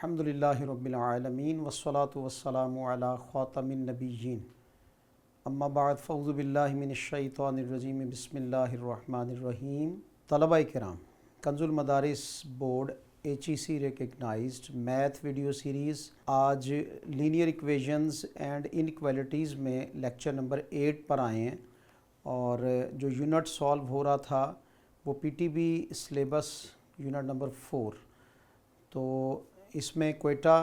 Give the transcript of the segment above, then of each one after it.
अल्हम्दुलिल्लाहि रब्बिल आलमीन वस्सलातु वस्सलामु अला ख़ातमिन नबिय्यीन अम्मा बाद फ़ऊज़ु बिल्लाहि मिनश शैतानिर रजीम बिस्मिल्लाहिर रहमानिर रहीम। तलबा-ए किराम, Kanzul Madaris board HEC recognised math video series आज लीनियर इक्वेशंस एंड इनइक्वालिटीज़ में लेक्चर नंबर 8 पर आए हैं और जो यूनिट सॉल्व हो रहा था वो PTB सिलेबस यूनिट नंबर 4। तो इसमें क्वेटा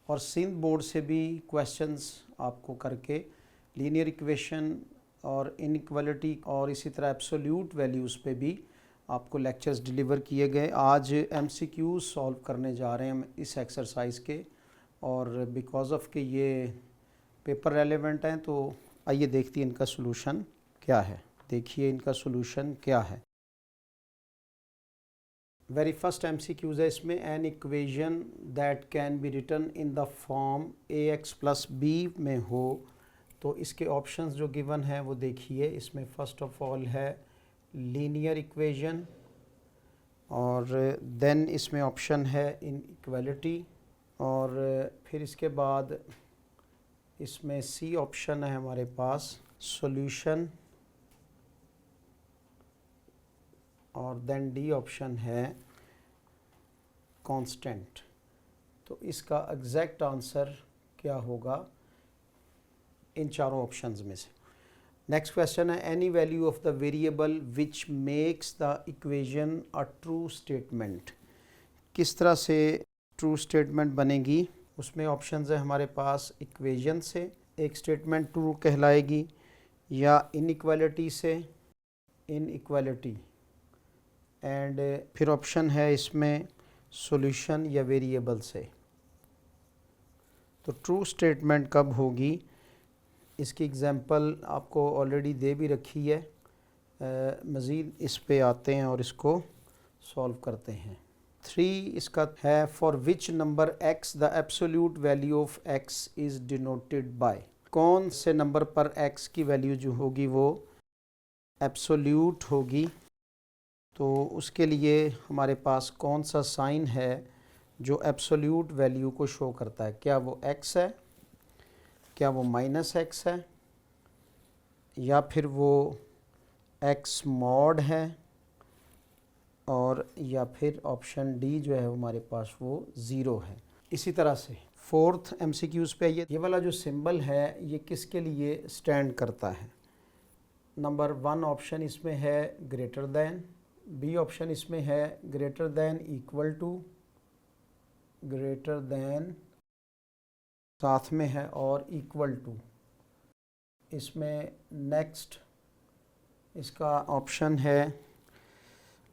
और सिंध बोर्ड से भी क्वेश्चंस आपको करके लीनियर इक्वेशन और इनइक्वालिटी और इसी तरह एब्सोल्यूट वैल्यूज़ पे भी आपको लेक्चर्स डिलीवर किए गए। आज MCQ सॉल्व करने जा रहे हैं हम इस एक्सरसाइज के, और बिकॉज़ ऑफ कि ये पेपर रेलेवेंट हैं तो आइए देखते हैं इनका सॉल्यूशन क्या है। देखिए इनका सॉल्यूशन क्या है। वेरी फर्स्ट MCQs है इसमें, an equation that can be written in the form AX + B में हो तो इसके ऑप्शंस जो गिवन है वो देखिए। इसमें फ़र्स्ट ऑफ ऑल है लीनियर इक्वेशन, और देन इसमें ऑप्शन है इनइक्वालिटी, और फिर इसके बाद इसमें C ऑप्शन है हमारे पास सॉल्यूशन, और देन D ऑप्शन है कांस्टेंट। तो इसका एग्जैक्ट आंसर क्या होगा इन चारों ऑप्शंस में से। नेक्स्ट क्वेश्चन है, any value of the variable which makes the equation a true statement. किस तरह से ट्रू स्टेटमेंट बनेगी, उसमें ऑप्शंस है हमारे पास इक्वेशन से एक स्टेटमेंट ट्रू कहलाएगी, या इनइक्वालिटी से इनइक्वालिटी, एंड फिर ऑप्शन है इसमें सॉल्यूशन या वेरिएबल से। तो ट्रू स्टेटमेंट कब होगी इसकी एग्जांपल आपको ऑलरेडी दे भी रखी है। मज़ीद इस पे आते हैं और इसको सॉल्व करते हैं। 3 इसका है, for which number x the absolute value of x is denoted by. कौन से नंबर पर x की वैल्यू जो होगी वो एब्सोल्यूट होगी। तो उसके लिए हमारे पास कौन सा साइन है जो एब्सोल्यूट वैल्यू को शो करता है। क्या वो x है, क्या वो -x है, या फिर वो x मॉड है, और या फिर ऑप्शन D जो है हमारे पास वो 0 है। इसी तरह से फोर्थ MCQs पे ये वाला जो सिंबल है ये किसके लिए स्टैंड करता है। नंबर 1 ऑप्शन इसमें है ग्रेटर दैन, B ऑप्शन इसमें है greater than equal to, greater than साथ में है और इक्वल टू। इसमें नेक्स्ट इसका ऑप्शन है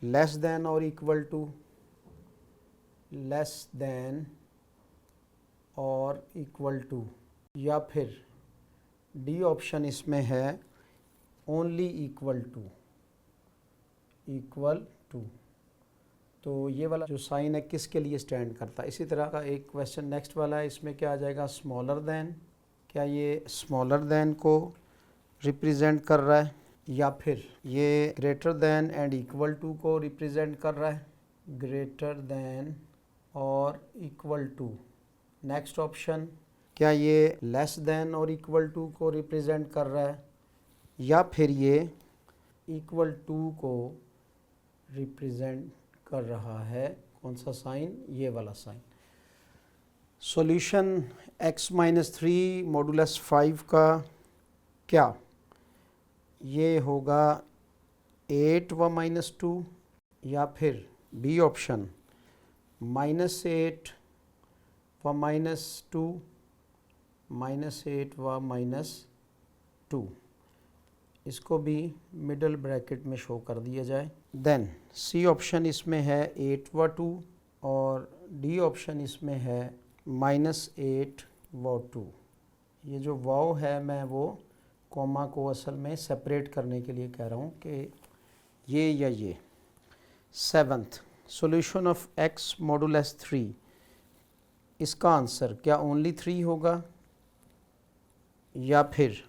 लेस दैन और इक्वल टू, लेस दैन और इक्वल टू, या फिर D ऑप्शन इसमें है only equal to, equal to. तो ये वाला जो साइन है किसके लिए स्टैंड करता है। इसी तरह का एक क्वेश्चन नेक्स्ट वाला है, इसमें क्या आ जाएगा स्मॉलर दैन। क्या ये स्मॉलर दैन को रिप्रेजेंट कर रहा है, या फिर ये greater than and equal to को रिप्रेजेंट कर रहा है, ग्रेटर दैन और इक्वल टू। नेक्स्ट ऑप्शन, क्या ये लेस दैन और इक्वल टू को रिप्रेजेंट कर रहा है, या फिर ये इक्वल टू को रिप्रेजेंट कर रहा है। कौन सा साइन, ये वाला साइन। सॉल्यूशन x-3 मॉडुलस 5 का क्या, ये होगा 8 व -2, या फिर B ऑप्शन -8 व -2, -8 व -2। इसको भी मिडल ब्रैकेट में शो कर दिया जाए। देन C ऑप्शन इसमें है 8 व 2, और D ऑप्शन इसमें है -8 व 2। ये जो वाव है मैं वो कॉमा को असल में सेपरेट करने के लिए कह रहा हूँ कि ये या ये। 7th solution of x modulus 3, इसका आंसर क्या ओनली 3 होगा, या फिर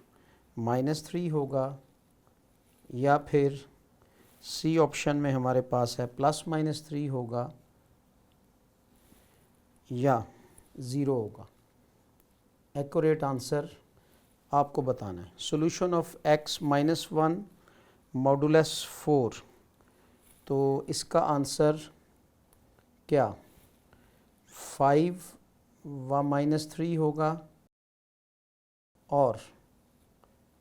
-3 होगा, या फिर C ऑप्शन में हमारे पास है +-3 होगा, या 0 होगा। एक्यूरेट आंसर आपको बताना है। Solution of x minus 1 modulus 4, तो इसका आंसर क्या 5 व माइनस 3 होगा, और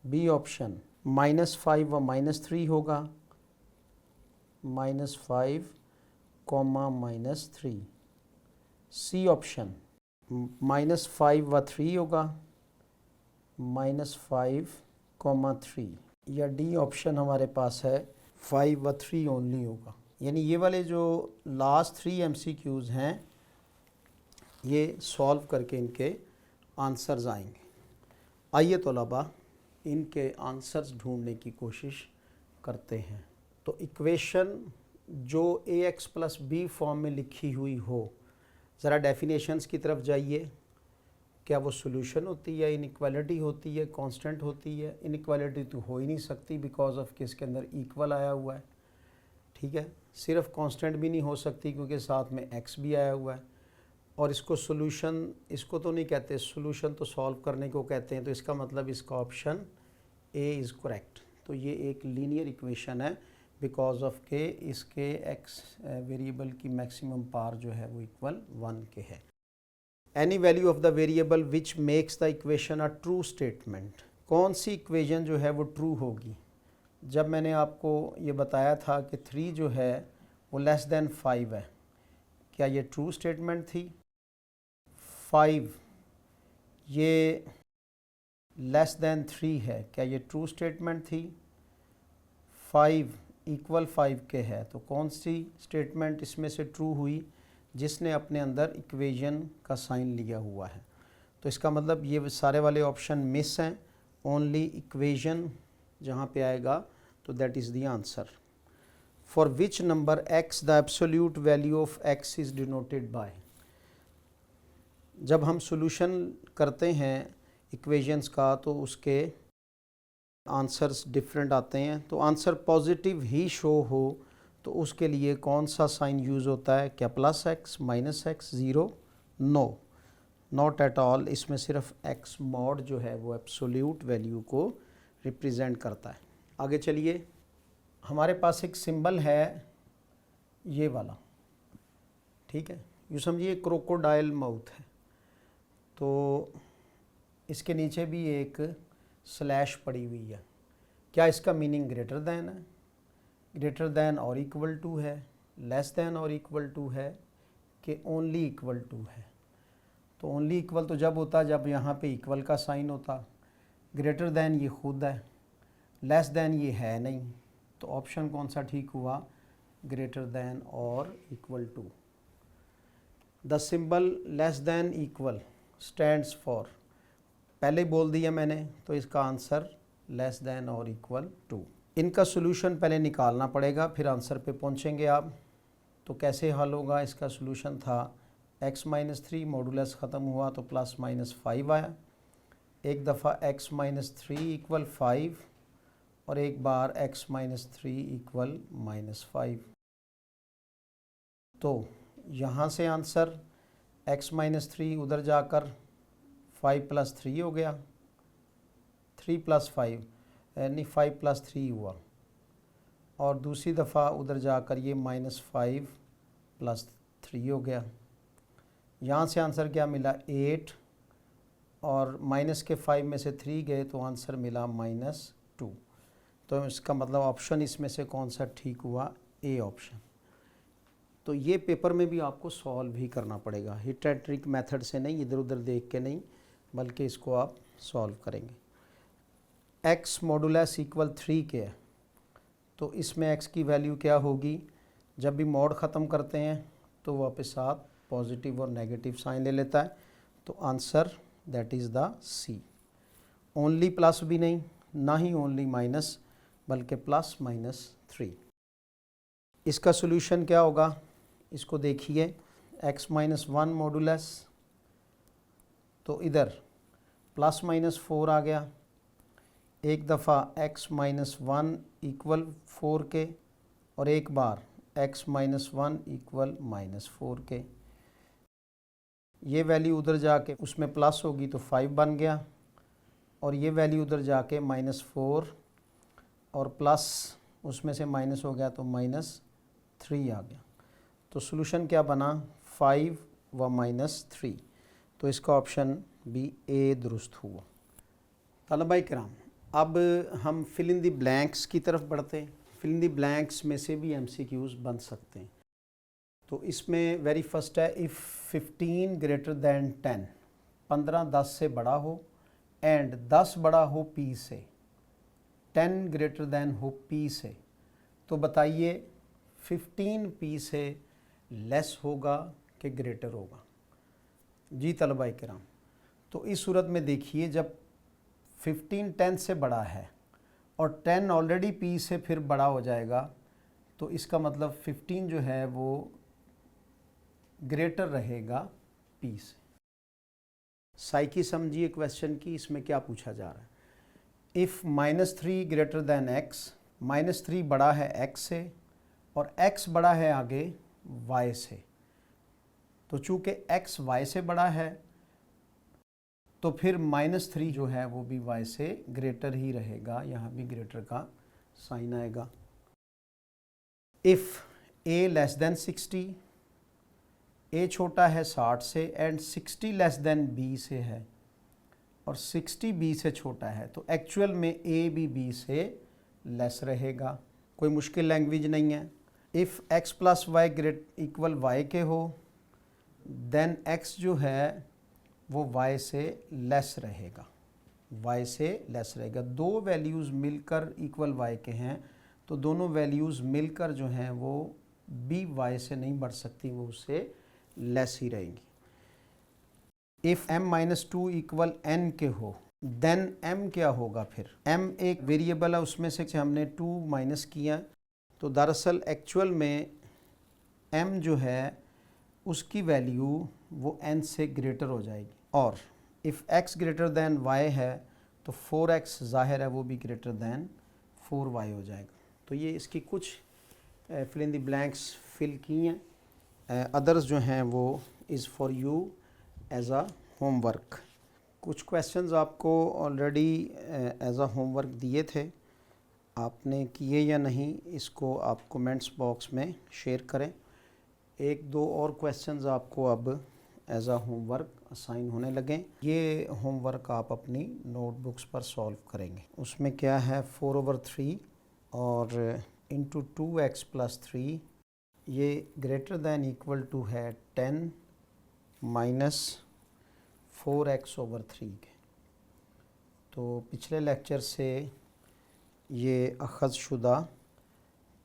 बी ऑप्शन -5 व -3 होगा, -5 कॉमा -3। सी ऑप्शन -5 व 3 होगा, -5 कॉमा 3, या डी ऑप्शन हमारे पास है 5 व 3 ओनली होगा। यानी ये वाले जो लास्ट 3 MCQs हैं ये सॉल्व करके इनके आंसर्स आएंगे। आइए तलबा इनके आंसर्स ढूंढने की कोशिश करते हैं। तो इक्वेशन जो ax प्लस बी फॉर्म में लिखी हुई हो, ज़रा डेफिनेशंस की तरफ जाइए। क्या वो सॉल्यूशन होती है, इनइक्वालिटी होती है, कांस्टेंट होती है? इनइक्वालिटी तो हो ही नहीं सकती बिकॉज ऑफ कि इसके अंदर इक्वल आया हुआ है, ठीक है। सिर्फ कांस्टेंट भी नहीं हो सकती क्योंकि साथ में x भी आया हुआ है। और इसको सॉल्यूशन, इसको तो नहीं कहते, सॉल्यूशन तो सॉल्व करने को कहते हैं। तो इसका मतलब इसका ऑप्शन ए इज़ करेक्ट। तो ये एक लीनियर इक्वेशन है बिकॉज ऑफ के इसके x वेरिएबल की मैक्सिमम पावर जो है वो इक्वल 1 के है। Any value of the variable which makes the equation a true statement. कौन सी इक्वेशन जो है वो ट्रू होगी? जब मैंने आपको ये बताया था कि 3 जो है वो लेस देन 5 है, क्या ये ट्रू स्टेटमेंट थी? 5 ये लेस देन 3 है, क्या ये ट्रू स्टेटमेंट थी? 5 इक्वल 5 के है, तो कौन सी स्टेटमेंट इसमें से ट्रू हुई जिसने अपने अंदर इक्वेशन का साइन लिया हुआ है? तो इसका मतलब ये सारे वाले ऑप्शन मिस हैं, ओनली इक्वेशन जहाँ पे आएगा तो that is the answer. For which number x the absolute value of x is denoted by. जब हम सॉल्यूशन करते हैं इक्वेशंस का तो उसके आंसर्स डिफरेंट आते हैं। तो आंसर पॉजिटिव ही शो हो तो उसके लिए कौन सा साइन यूज़ होता है? क्या +x, -x, 0? No, not at all. इसमें सिर्फ x मॉड जो है वो एब्सोल्यूट वैल्यू को रिप्रेजेंट करता है। आगे चलिए, हमारे पास एक सिंबल है ये वाला, ठीक है। यूँ समझिए क्रोकोडाइल माउथ है, तो इसके नीचे भी एक स्लैश पड़ी हुई है। क्या इसका मीनिंग ग्रेटर दैन है, ग्रेटर दैन और इक्वल टू है, लेस दैन और इक्वल टू है, कि ओनली इक्वल टू है? तो ओनली इक्वल तो जब होता जब यहाँ पे इक्वल का साइन होता, ग्रेटर दैन ये खुद है, लेस दैन ये है नहीं। तो ऑप्शन कौन सा ठीक हुआ? ग्रेटर दैन और equal to. The symbol less than equal stands for, पहले बोल दिया मैंने, तो इसका आंसर लेस दैन और इक्वल टू। इनका सॉल्यूशन पहले निकालना पड़ेगा, फिर आंसर पे पहुंचेंगे आप। तो कैसे हल होगा? इसका सॉल्यूशन था x-3 मॉडुलस ख़त्म हुआ तो +-5 आया, एक दफ़ा x-3 इक्वल 5 और एक बार x-3 इक्वल -5। तो यहाँ से आंसर x-3 उधर जाकर 5 + 3 हो गया, 3 + 5 यानी 5 + 3 हुआ, और दूसरी दफ़ा उधर जाकर ये -5 + 3 हो गया। यहाँ से आंसर क्या मिला? 8, और माइनस के 5 में से 3 गए तो आंसर मिला -2। तो इसका मतलब ऑप्शन इसमें से कौन सा ठीक हुआ? A option. तो ये पेपर में भी आपको सॉल्व ही करना पड़ेगा, हिट एंड ट्रिक मेथड से नहीं, इधर उधर देख के नहीं, बल्कि इसको आप सॉल्व करेंगे। x मॉडुलस इक्वल 3 के है, तो इसमें x की वैल्यू क्या होगी? जब भी मॉड ख़त्म करते हैं तो वापस आप पॉजिटिव और नेगेटिव साइन ले लेता है। तो answer that is the C. Only plus भी नहीं, ना ही ओनली माइनस, बल्कि +-3। इसका सॉल्यूशन क्या होगा? इसको देखिए, x-1 मॉडुलस, तो इधर +-4 आ गया, एक दफ़ा x-1 इक्वल 4 के, और एक बार x-1 इक्वल -4 के। ये वैल्यू उधर जाके उसमें प्लस होगी तो 5 बन गया, और ये वैल्यू उधर जाके -4 और प्लस उसमें से माइनस हो गया तो -3 आ गया। तो सॉल्यूशन क्या बना, 5 व -3। तो इसका ऑप्शन बी ए दुरुस्त हुआ। तलबा किराम, अब हम फिल इन द ब्लैंक्स की तरफ बढ़ते हैं। फिल इन द ब्लैंक्स में से भी एमसीक्यूज़ बन सकते हैं। तो इसमें वेरी फर्स्ट है, इफ़ 15 ग्रेटर दैन 10, 15 10 से बड़ा हो एंड 10 बड़ा हो P से, 10 ग्रेटर दैन हो P से, तो बताइए 15 P से लेस होगा कि ग्रेटर होगा। जी तलबा किराम, तो इस सूरत में देखिए, जब 15 10 से बड़ा है और 10 ऑलरेडी P से फिर बड़ा हो जाएगा, तो इसका मतलब 15 जो है वो ग्रेटर रहेगा P से। साइकी समझिए क्वेश्चन की, इसमें क्या पूछा जा रहा है। इफ़ -3 ग्रेटर दैन x, -3 बड़ा है x से और x बड़ा है आगे y से, तो चूँकि x y से बड़ा है तो फिर -3 जो है वो भी y से ग्रेटर ही रहेगा, यहाँ भी ग्रेटर का साइन आएगा। If a less than 60, a छोटा है 60 से एंड 60 लेस दैन b से है और 60 b से छोटा है, तो एक्चुअल में a भी b से लेस रहेगा। कोई मुश्किल लैंग्वेज नहीं है। If x plus y great equal y के हो, देन x जो है वो y से लेस रहेगा, y से लेस रहेगा। दो वैल्यूज़ मिलकर इक्वल y के हैं, तो दोनों वैल्यूज़ मिलकर जो हैं वो भी y से नहीं बढ़ सकती, वो उससे लेस ही रहेंगी। इफ़ m-2 इक्वल n के हो, देन m क्या होगा फिर। m एक वेरिएबल है, उसमें से हमने 2 माइनस किया, तो दरअसल एक्चुअल में m जो है उसकी वैल्यू वो n से ग्रेटर हो जाएगी। और if x greater than y है तो 4x ज़ाहिर है वो भी ग्रेटर दैन 4y हो जाएगा। तो ये इसकी कुछ fill in the blanks fill की हैं। अदर्स जो हैं वो is for you as a homework. कुछ क्वेश्चंस आपको ऑलरेडी एज अ होमवर्क दिए थे, आपने किए या नहीं इसको आप कमेंट्स बॉक्स में शेयर करें। एक दो और क्वेश्चंस आपको अब एज अ होमवर्क असाइन होने लगे। ये होमवर्क आप अपनी नोटबुक्स पर सॉल्व करेंगे। उसमें क्या है, 4/3 और इंटू 2x प्लस 3, ये ग्रेटर दैन इक्वल टू है 10 माइनस 4x/3 के। तो पिछले लेक्चर से ये अखज़ शुदा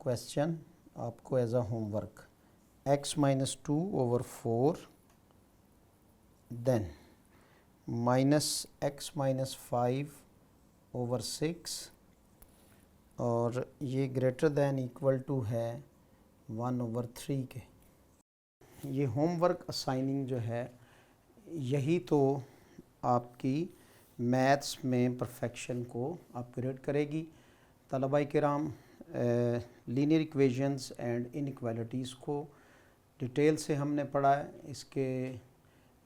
क्वेश्चन आपको as a homework, x-2/4 then -x-5/6 और ये ग्रेटर दैन इक्वल टू है 1/3 के। ये होमवर्क असाइनिंग जो है यही तो आपकी मैथ्स में परफेक्शन को अपग्रेड करेगी। तलबा किराम, लीनियर इक्वेशंस एंड इनइक्वालिटीज़ को डिटेल से हमने पढ़ा है। इसके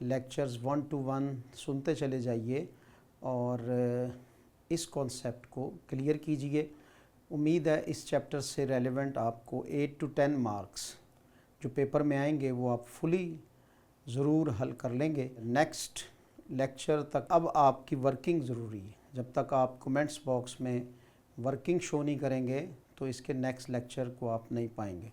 लेक्चर्स 1 to 1 सुनते चले जाइए और इस कॉन्सेप्ट को क्लियर कीजिए। उम्मीद है इस चैप्टर से रेलेवेंट आपको 8 to 10 मार्क्स जो पेपर में आएंगे वो आप फुली ज़रूर हल कर लेंगे। नेक्स्ट लेक्चर तक अब आपकी वर्किंग ज़रूरी है। जब तक आप कमेंट्स बॉक्स में वर्किंग शो नहीं करेंगे तो इसके नेक्स्ट लेक्चर को आप नहीं पाएंगे।